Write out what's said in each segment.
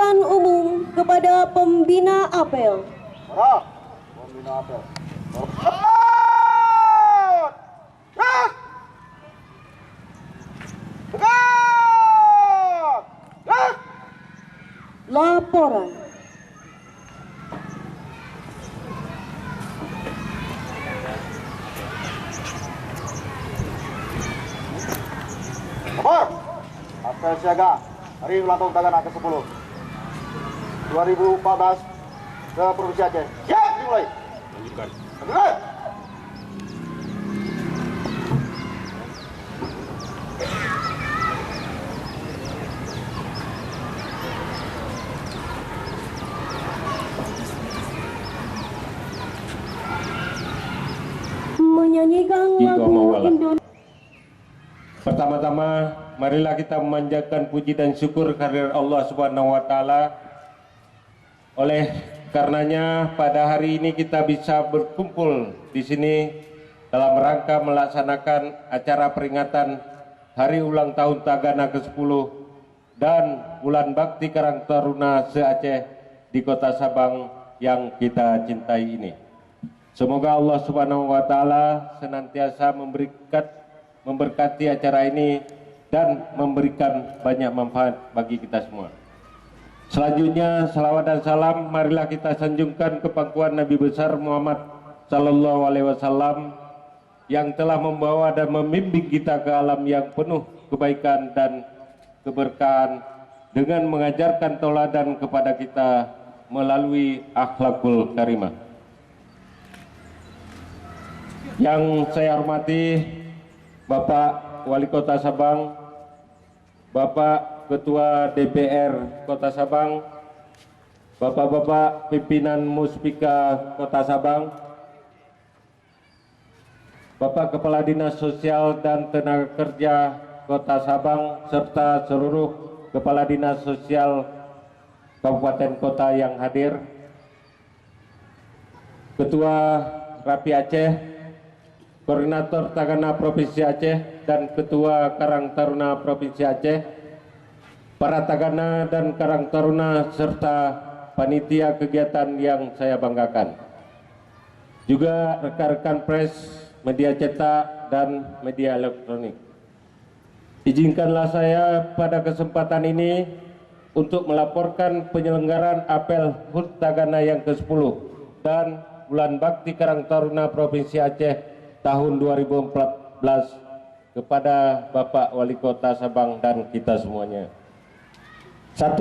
persilakan umum kepada pembina apel. Pembina apel. Laporan. Kabar, apel siaga hari ulang tahun Tagana ke-10 2014 ke Provinsi Aceh. Siap, dimulai. Lanjutkan. Menyanyikan lagu Indonesia. Pertama-tama, marilah kita memanjatkan puji dan syukur kehadirat Allah Subhanahu wa taala. Oleh karenanya pada hari ini kita bisa berkumpul di sini dalam rangka melaksanakan acara peringatan Hari Ulang Tahun Tagana ke-10 dan Bulan Bakti Karang Taruna se-Aceh di Kota Sabang yang kita cintai ini. Semoga Allah Subhanahu wa taala senantiasa memberkati acara ini dan memberikan banyak manfaat bagi kita semua. Selanjutnya, salawat dan salam marilah kita sanjungkan ke pangkuan Nabi besar Muhammad sallallahu alaihi wasallam yang telah membawa dan membimbing kita ke alam yang penuh kebaikan dan keberkahan dengan mengajarkan tauladan kepada kita melalui akhlakul karimah. Yang saya hormati Bapak Wali Kota Sabang, Bapak Ketua DPR Kota Sabang, Bapak-bapak pimpinan Muspika Kota Sabang, Bapak Kepala Dinas Sosial dan Tenaga Kerja Kota Sabang, serta seluruh Kepala Dinas Sosial Kabupaten Kota yang hadir, Ketua Rapi Aceh, Koordinator Tagana Provinsi Aceh dan Ketua Karang Taruna Provinsi Aceh, para Tagana dan Karang Taruna serta panitia kegiatan yang saya banggakan. Juga rekan-rekan pers, media cetak dan media elektronik. Izinkanlah saya pada kesempatan ini untuk melaporkan penyelenggaraan apel HUT Tagana yang ke-10 dan Bulan Bakti Karang Taruna Provinsi Aceh tahun 2014 kepada Bapak Wali Kota Sabang dan kita semuanya. 1.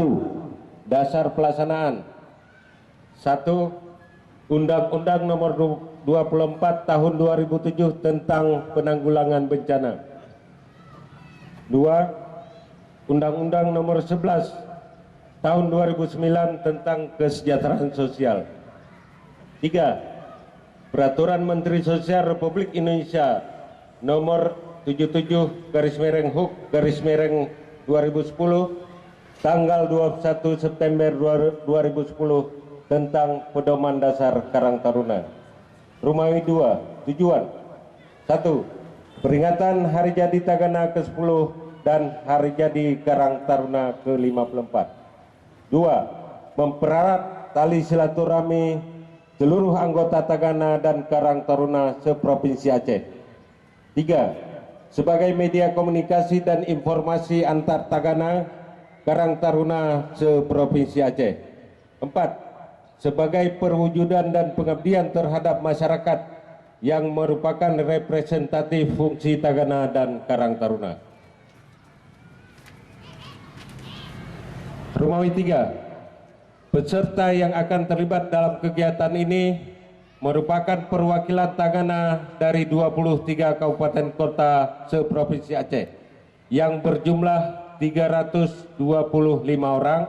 Dasar pelaksanaan. 1. Undang-Undang Nomor 24 Tahun 2007 tentang Penanggulangan Bencana. 2. Undang-Undang Nomor 11 Tahun 2009 tentang Kesejahteraan Sosial. 3. Peraturan Menteri Sosial Republik Indonesia Nomor 77/HUK/2010 tanggal 21 September 2010 tentang Pedoman Dasar Karang Taruna. Rumawi 2. Tujuan. 1. Peringatan Hari Jadi Tagana ke-10 dan Hari Jadi Karang Taruna ke-54. 2. Mempererat tali silaturahmi seluruh anggota Tagana dan Karang Taruna se-Provinsi Aceh. 3. Sebagai media komunikasi dan informasi antar Tagana Karang Taruna se-Provinsi Aceh. 4. Sebagai perwujudan dan pengabdian terhadap masyarakat yang merupakan representatif fungsi Tagana dan Karang Taruna. Rumawi 3. Peserta yang akan terlibat dalam kegiatan ini merupakan perwakilan Tagana dari 23 kabupaten kota se-Provinsi Aceh yang berjumlah 325 orang,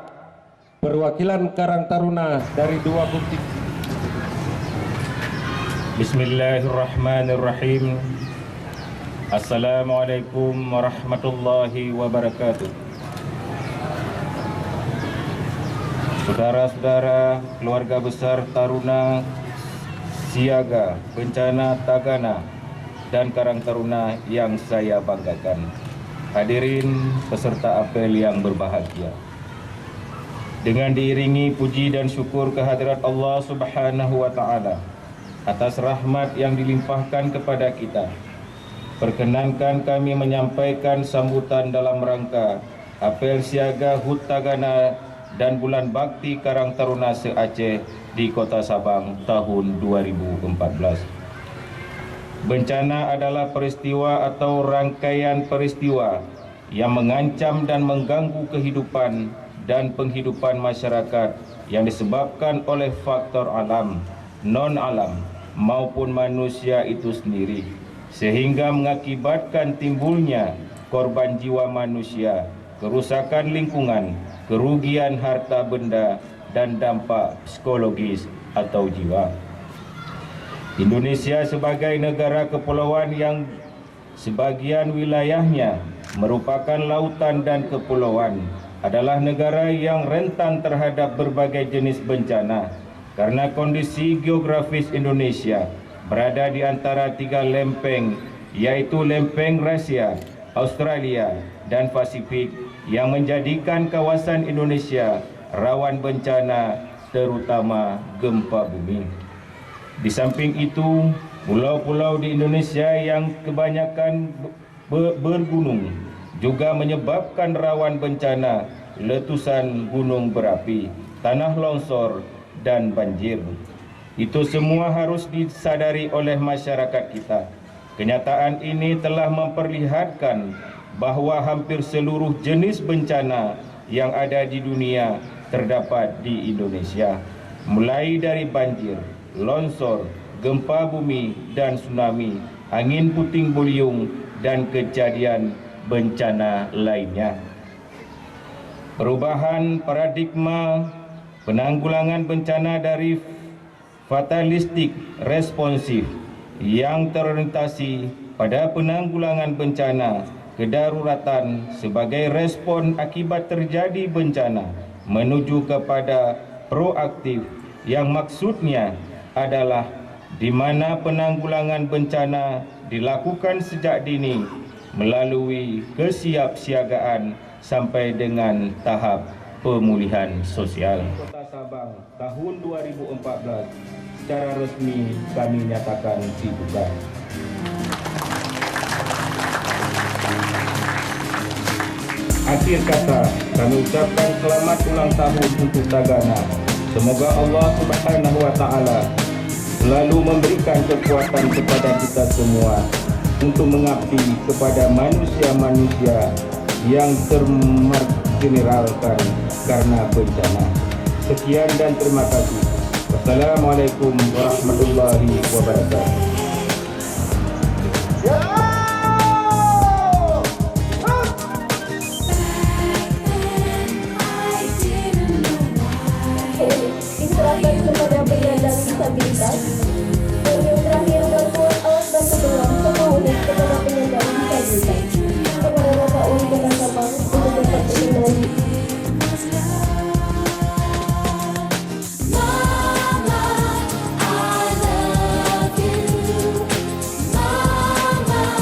perwakilan Karang Taruna dari 23. Bismillahirrahmanirrahim. Assalamualaikum warahmatullahi wabarakatuh. Saudara-saudara, keluarga besar Taruna Siaga Bencana Tagana dan Karang Taruna yang saya banggakan. Hadirin peserta apel yang berbahagia. dengan diiringi puji dan syukur kehadirat Allah Subhanahu wa taala atas rahmat yang dilimpahkan kepada kita. Perkenankan kami menyampaikan sambutan dalam rangka apel siaga HUT Tagana dan Bulan Bakti Karang Taruna se-Aceh di Kota Sabang tahun 2014. Bencana adalah peristiwa atau rangkaian peristiwa yang mengancam dan mengganggu kehidupan dan penghidupan masyarakat yang disebabkan oleh faktor alam, non-alam maupun manusia itu sendiri, sehingga mengakibatkan timbulnya korban jiwa manusia, kerusakan lingkungan, kerugian harta benda, dan dampak psikologis atau jiwa. Indonesia sebagai negara kepulauan yang sebagian wilayahnya merupakan lautan dan kepulauan adalah negara yang rentan terhadap berbagai jenis bencana karena kondisi geografis Indonesia berada di antara tiga lempeng, yaitu lempeng Rusia, Australia, dan Pasifik yang menjadikan kawasan Indonesia rawan bencana terutama gempa bumi. Di samping itu, pulau-pulau di Indonesia yang kebanyakan bergunung juga menyebabkan rawan bencana letusan gunung berapi, tanah longsor, dan banjir. Itu semua harus disadari oleh masyarakat kita. Kenyataan ini telah memperlihatkan bahwa hampir seluruh jenis bencana yang ada di dunia terdapat di Indonesia, mulai dari banjir, longsor, gempa bumi dan tsunami, angin puting beliung, dan kejadian bencana lainnya. Perubahan paradigma penanggulangan bencana dari fatalistik responsif yang terorientasi pada penanggulangan bencana kedaruratan sebagai respon akibat terjadi bencana menuju kepada proaktif yang maksudnya adalah di mana penanggulangan bencana dilakukan sejak dini melalui kesiapsiagaan sampai dengan tahap pemulihan sosial. Kota Sabang tahun 2014 secara resmi kami nyatakan dibuka. Akhir kata, kami ucapkan selamat ulang tahun untuk Tagana. Semoga Allah Subhanahu wa taala selalu memberikan kekuatan kepada kita semua untuk mengabdi kepada manusia-manusia yang termarginalkan karena bencana. Sekian dan terima kasih. Wassalamualaikum warahmatullahi wabarakatuh. Diserahkan kepada penyandang disabilitas. Dan yang terakhir, bantuan alat bantu doang serta unit kepada penyandang disabilitas. Kepada Bapak Wali Kota Sabang untuk dapat mengenali. Mama, I love you. Mama.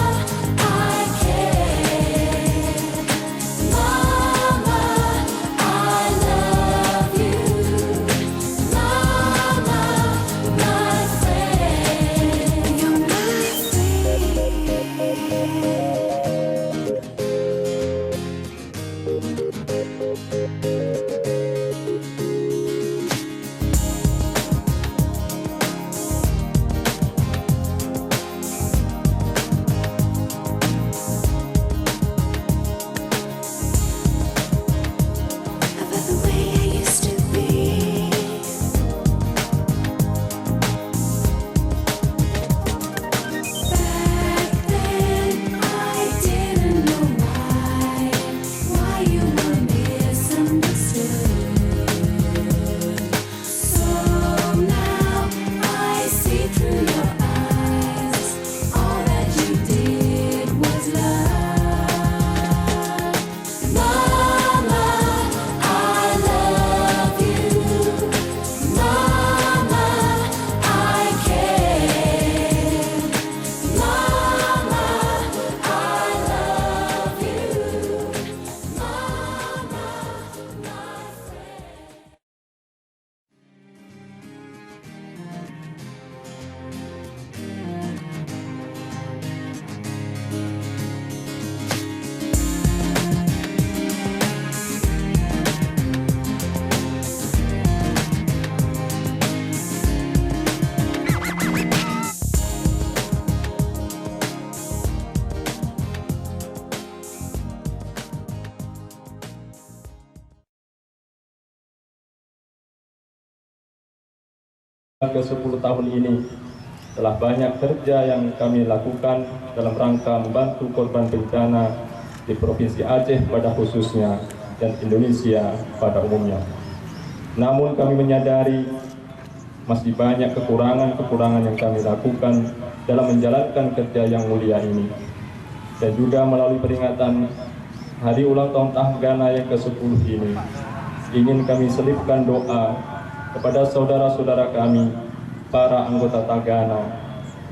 ke-10 tahun ini telah banyak kerja yang kami lakukan dalam rangka membantu korban bencana di Provinsi Aceh pada khususnya dan Indonesia pada umumnya. Namun kami menyadari masih banyak kekurangan-kekurangan yang kami lakukan dalam menjalankan kerja yang mulia ini. Dan juga melalui peringatan Hari Ulang Tahun Tagana yang ke-10 ini, ingin kami selipkan doa kepada saudara-saudara kami, para anggota Tagana,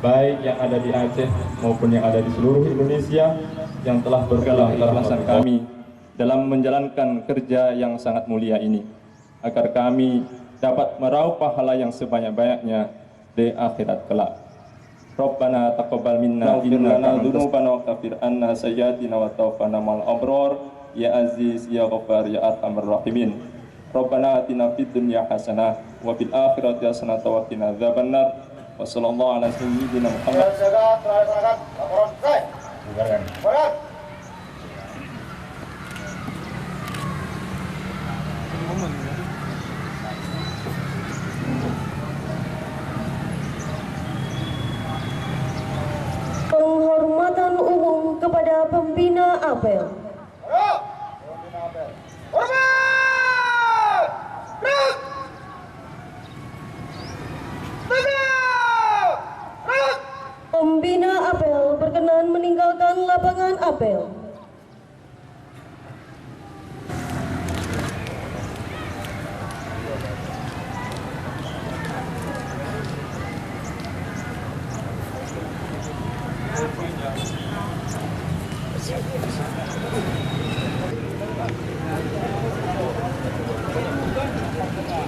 baik yang ada di Aceh maupun yang ada di seluruh Indonesia, yang telah bergerak ikhlasan kami dalam menjalankan kerja yang sangat mulia ini, agar kami dapat meraup pahala yang sebanyak-banyaknya di akhirat kelak. Rabbana taqabbal minna innaka dzunubana wa kafir anna sayyi'atina wa tawaffana ma'al abrar ya aziz ya ghaffar ya arhamar rahimin. Rabbana atina fid dunya hasanah wa fil akhirati hasanah wa qina adzabannar. Wa sallallahu ala sayyidina Muhammad. Penghormatan umum kepada pembina apel. Pembina apel berkenan meninggalkan lapangan apel.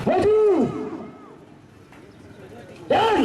Maju! Dan!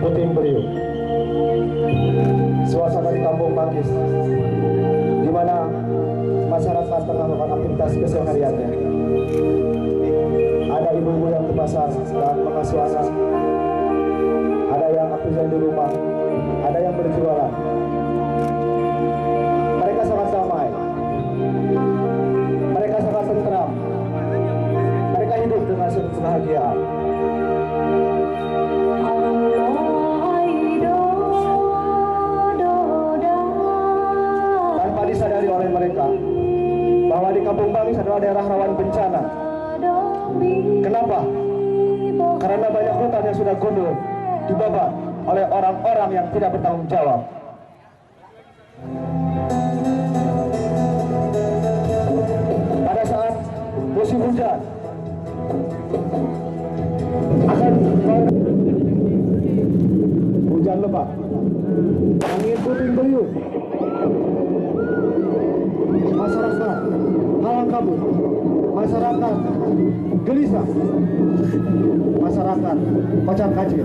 Puting beliung. Suasana di Kampung Manggis, di mana masyarakat tengah melakukan aktivitas kesehariannya. Ada ibu-ibu yang ke pasar dan mengasuh anak, ada yang aktif di rumah, ada yang berjualan. Mereka sangat damai, mereka sangat tentram, mereka hidup dengan kebahagiaan. Tanpa disadari oleh mereka bahwa di Kampung Manggis adalah daerah rawan bencana. Kenapa? Karena banyak hutan yang sudah gundul dibabat oleh orang-orang yang tidak bertanggung jawab. Pada saat musim hujan akan hujan lebat, angin puting beliung, masyarakat halang kabut, masyarakat gelisah, masyarakat kocar kacir.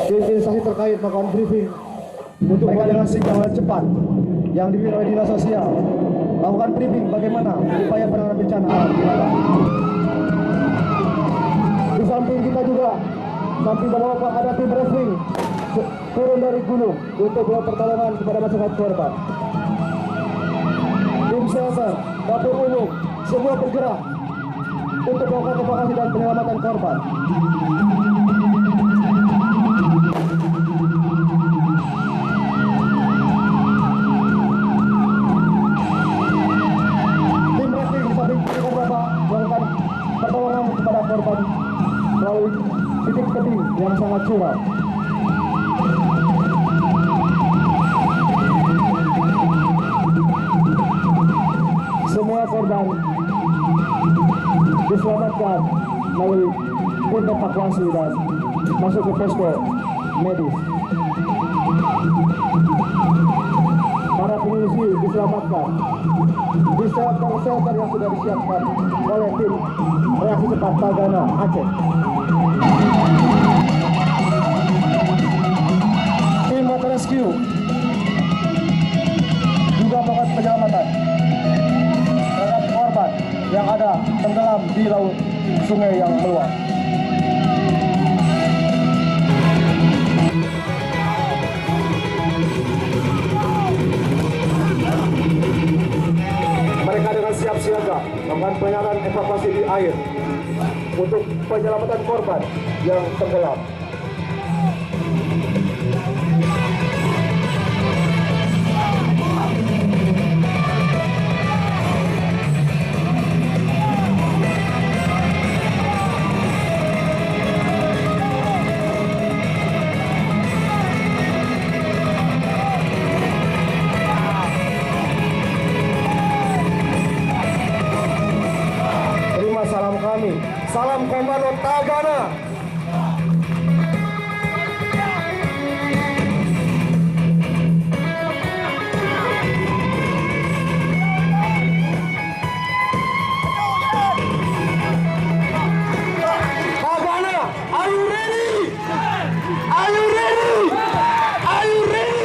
Tim instansi terkait melakukan briefing untuk mereka dengan signalan cepat yang dipimpin oleh Dinas Sosial, lakukan briefing bagaimana upaya penanganan bencana alam di daerah. Di samping kita juga, samping Bapak ada tim briefing turun dari gunung untuk melakukan pertolongan kepada masyarakat korban. Tim shelter, dapur umum, semua bergerak untuk melakukan evakuasi dan penyelamatan korban. Tim briefing di samping beberapa melakukan pertolongan kepada korban melalui titik tebing yang sangat curam. diselamatkan melalui tim evakuasi dan masuk ke posko medis. Para pengungsi diselamatkan di shelter yang sudah disiapkan oleh tim reaksi cepat Tagana Aceh. Tim water rescue juga melakukan penyelamatan terhadap korban yang ada tenggelam di laut sungai yang meluap. Mereka dengan siap siaga melakukan penanganan evakuasi di air untuk penyelamatan korban yang tenggelam. Salam kami, salam Komando Tagana. Tagana, are you ready? Are you ready? Are you ready?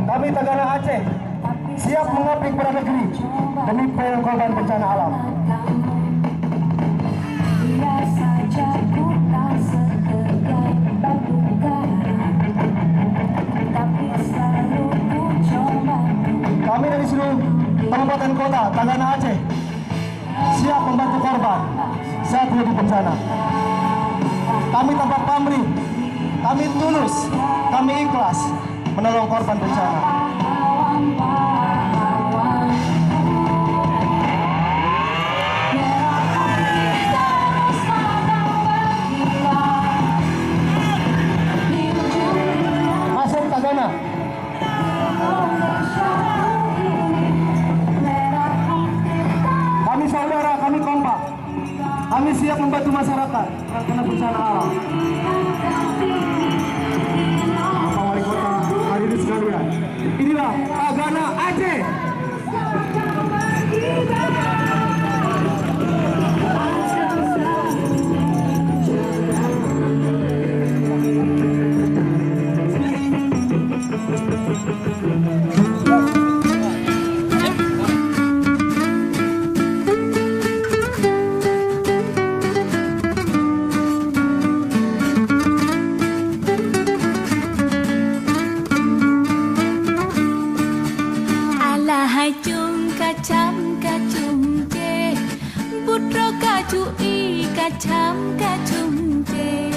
Kami Tagana Aceh siap mengabdi kepada negeri demi penanggulangan korban bencana alam. Kami dari seluruh kabupaten kota Tagana Aceh siap membantu korban saat terjadi bencana. Kami tanpa pamrih, kami tulus, kami ikhlas menolong korban bencana. Masuk Tagana. Kami saudara, kami kompak. Kami siap membantu masyarakat yang kena bencana alam. Bapak Wali Kota, hadirin sekalian, inilah Tagana Aceh. Kacam kacum je,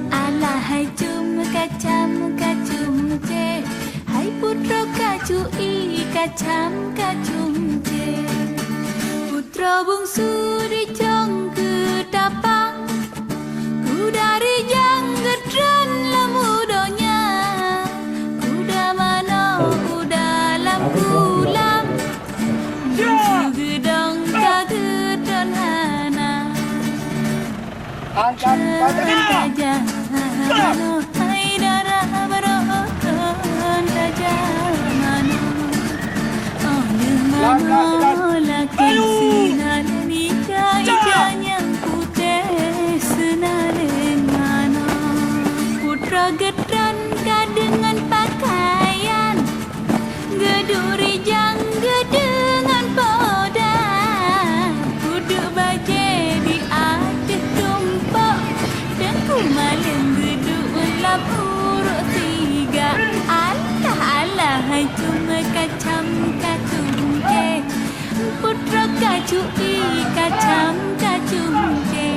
alahai cum kacam kacum je, hai putra kacui kacam kacum je, putra bungsu dicong ke tapang, kuda rijang gedran lamudonya, kuda mana kuda lam kulam, gedang kagedon hana. Angkat badan. Putra gedran dengan pakaian, geduri jang dengan poda, kudu baje di atas tumpuk, dan kumalin geduk lapur tiga. Allah Allah hai cuma kacam kacung je, putra kacui kacam kacung je.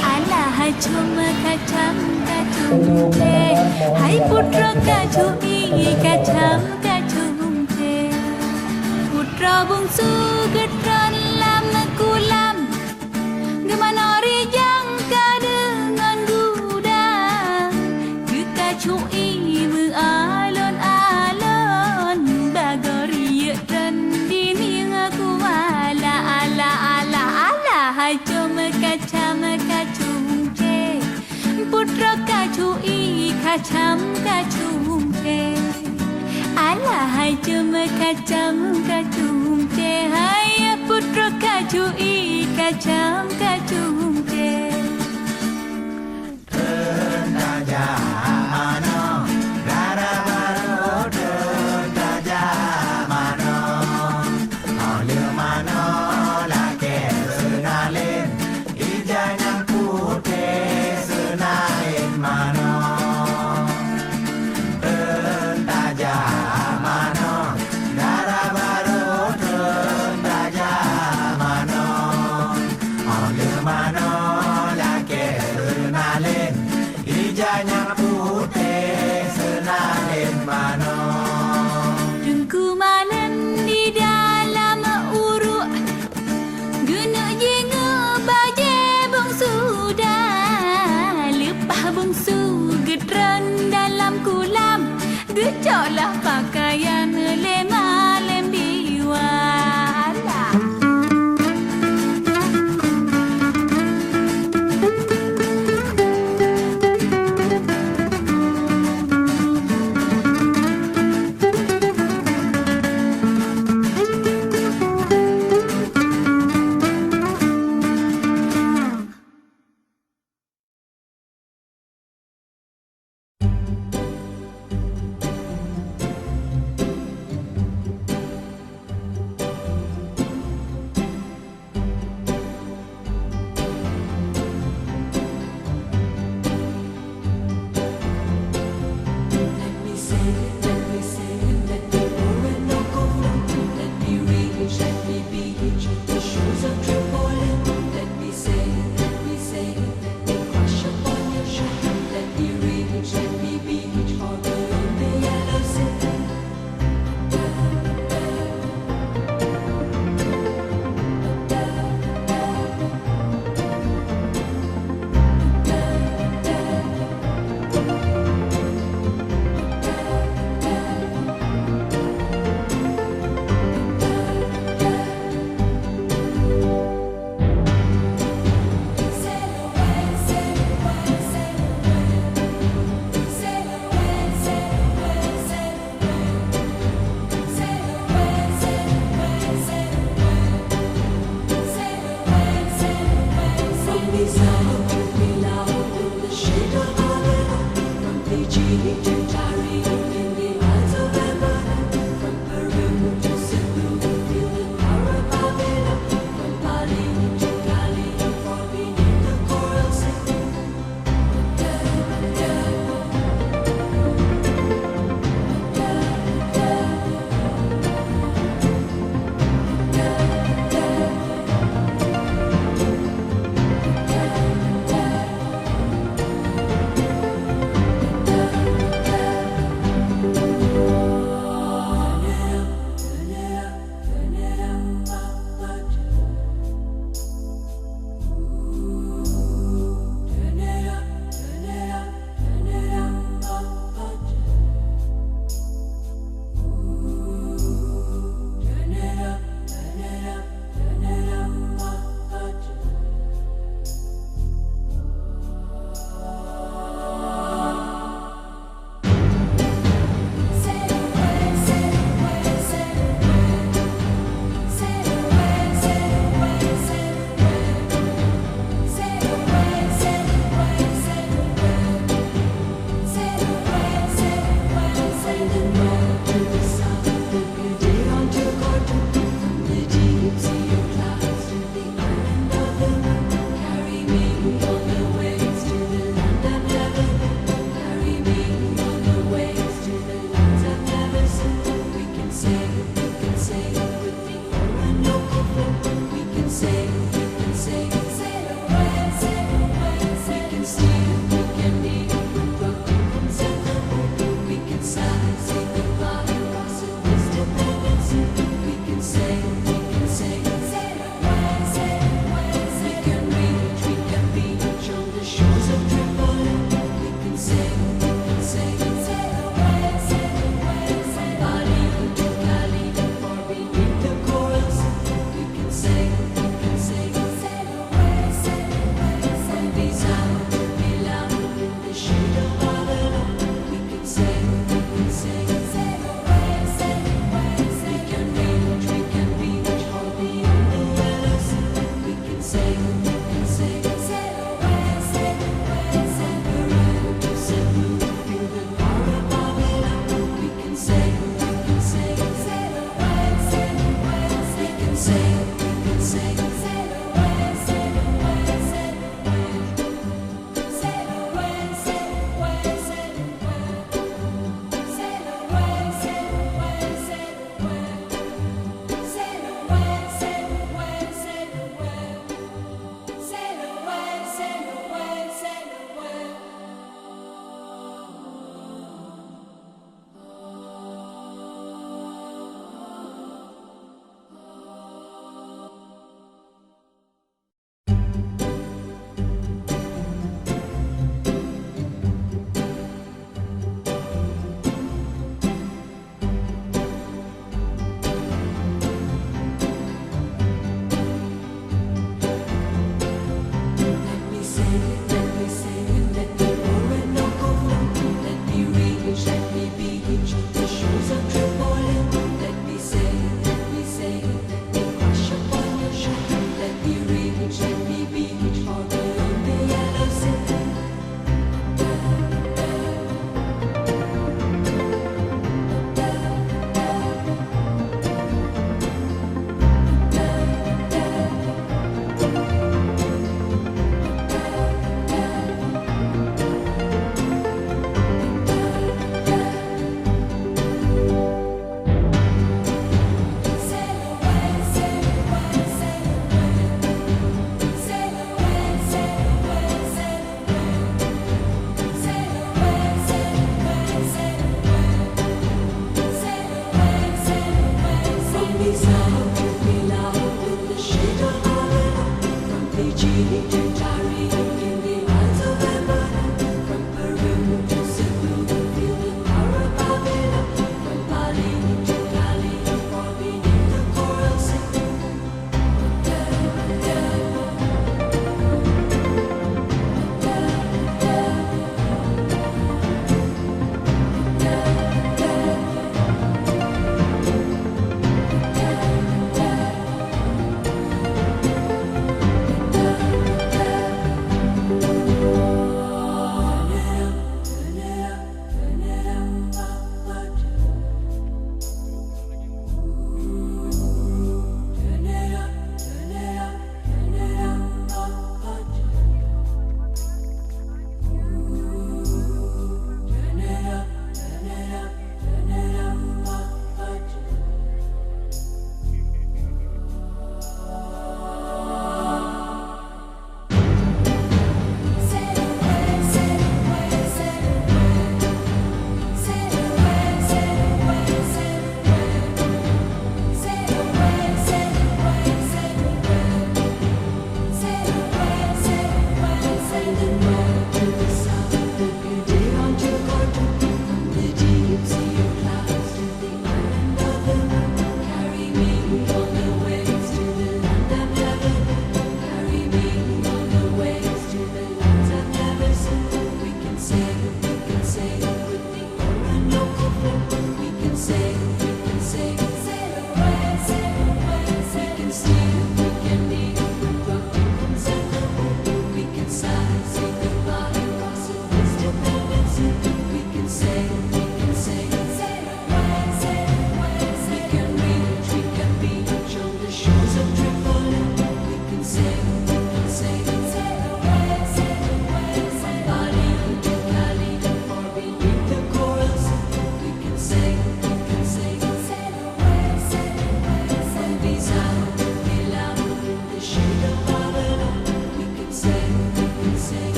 Allah hai cuma kacam kacung je, hai putra kacui kacam kacung ce putra bungsu gedran lam kulam gemana rijang ka dengan gudang ke kacui alon-alon bagori ren dini aku ala ala ala ala hai cuma kacam kacung ce putra kacui kacam kacung ce ala hai cuma kacam kacung ce hai putra kacui kacam kacung ce Dengku malam di dalam uruk guna jenga baje bungsu dah lepah bungsu gedran dalam kulam gecoklah pakaian lem diwala.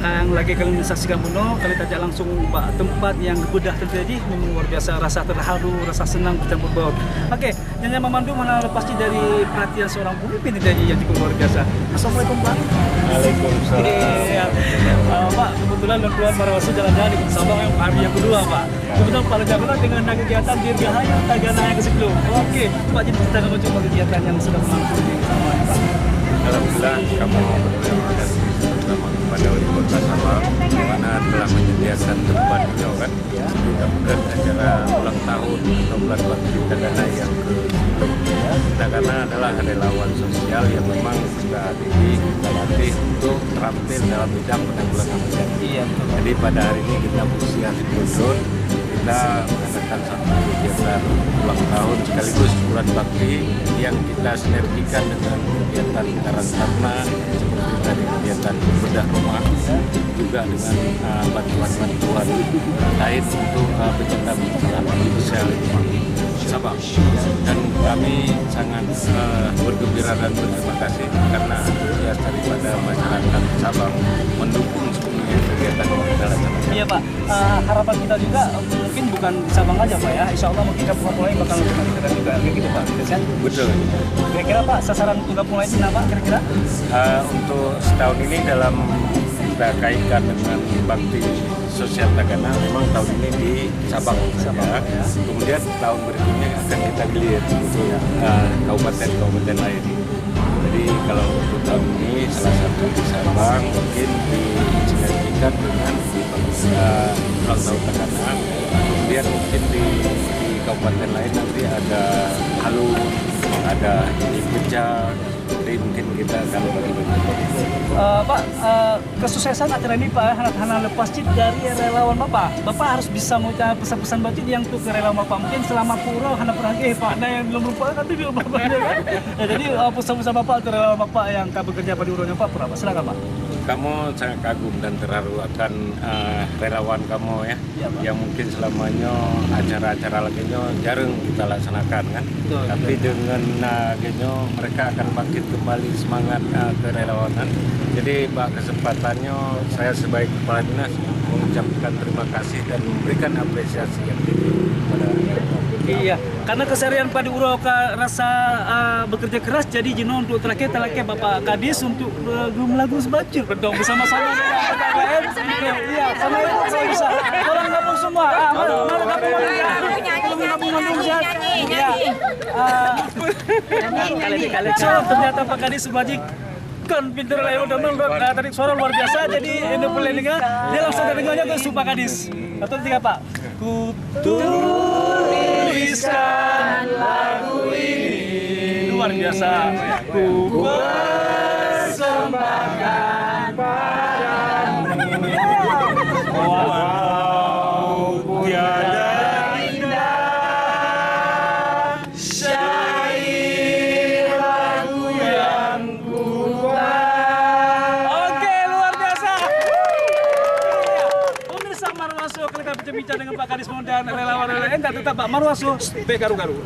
Yang lagi kalian saksikan Buno, kalian tajak langsung tempat yang bedah terjadi. Memang luar biasa, rasa terharu, rasa senang bercampur baur. Oke, Nyonya Memandu mana lepasnya dari perhatian seorang pemimpin tadi yang cukup luar biasa. Assalamualaikum Pak. Waalaikumsalam. Pak, kebetulan keluar Marawasi jalan-jalan di Sabang yang hari yang kedua Pak. Kebetulan Pak Lejabana dengan kegiatan Dirgahayu Tagana yang ke-10. Oke, Pak jadi kita akan mencoba kegiatan yang sudah berlangsung di Sabang Pak. Alhamdulillah kami berterima kasih terutama kepada Wali Kota Sabang di mana telah menyediakan tempat beliau kan mudah-mudahan acara ulang tahun atau bulan bakti Tagana yang ke-10. Tagana adalah relawan sosial yang memang kita didik, kita latih untuk terampil dalam bidang penanggulangan bencana. Jadi pada hari ini kita berusia 10 tahun, kita mengadakan satu kegiatan ulang tahun sekaligus bulan bakti yang kita sinergikan dengan kegiatan karantina seperti tadi kegiatan bedah rumah, juga dengan bantuan-bantuan lain untuk bencana sosial di Sabang. Dan kami sangat bergembira dan berterima kasih karena antusias daripada masyarakat Sabang mendukung sepenuhnya kegiatan yang kita laksanakan. Iya Pak, harapan kita juga mungkin bukan Sabang aja Pak ya, insya Allah mungkin kampung-kampung lain bakal kita juga, kayak gitu Pak. Betul. Kira-kira Pak, sasaran untuk kampung lain ini apa kira-kira? Untuk setahun ini dalam kita kaitkan dengan bakti sosial Tagana, memang tahun ini di Sabang, ya. Kemudian tahun berikutnya akan kita gilir untuk kabupaten-kabupaten lain. Jadi kalau untuk tahun ini salah satu di Sabang mungkin disinergikan dengan Laut Tagana, kemudian mungkin di kabupaten lain nanti ada Halung, ada Beja, jadi mungkin kita akan bagi-bagi. Pak, kesuksesan acara ini Pak, Hana Lepas Cid dari relawan Bapak. Bapak harus bisa mengucapkan pesan-pesan Bacid yang untuk relawan Bapak. Mungkin selama pura Hana pernah Pak, nah yang belum lupa kan itu Bapaknya kan. Ya, jadi pesan-pesan Bapak untuk relawan Bapak yang bekerja pada urunya Pak Pura, Pak. Silakan Pak. Kamu sangat kagum dan terharu akan relawan kamu ya, yang mungkin selamanya acara-acara lainnya jarang kita laksanakan kan. Betul, tapi dengan mereka akan bangkit kembali semangat kerelawanan. Jadi kesempatannya saya sebagai kepala dinas mengucapkan terima kasih dan memberikan apresiasi yang tinggi kepada Iya, karena keseharian pada Uro rasa bekerja keras, jadi jenuh untuk terakhir Bapak Kadis untuk lagu sebacir dong bersama-sama dengan rekan lain. Iya, sama itu saya bisa. Tolong gabung semua. Mana gabung Bandung? Iya. Kali ternyata Pak Kadis sebajik kan pinter lah udah tarik suara luar biasa, jadi ini pelendingan dia langsung terdengarnya ke Pak Kadis. Satu tiga Pak. Ku tuliskan lagu ini luar biasa. Ku persembahkan padamu. Wow, tiada indah syair lagu yang ku buat. Oke, luar biasa. Pemirsa Marwaso, kita bincang dengan Pak Kadis dan relawan-relawan, tetap Pak Marwaso, Garu-Garu.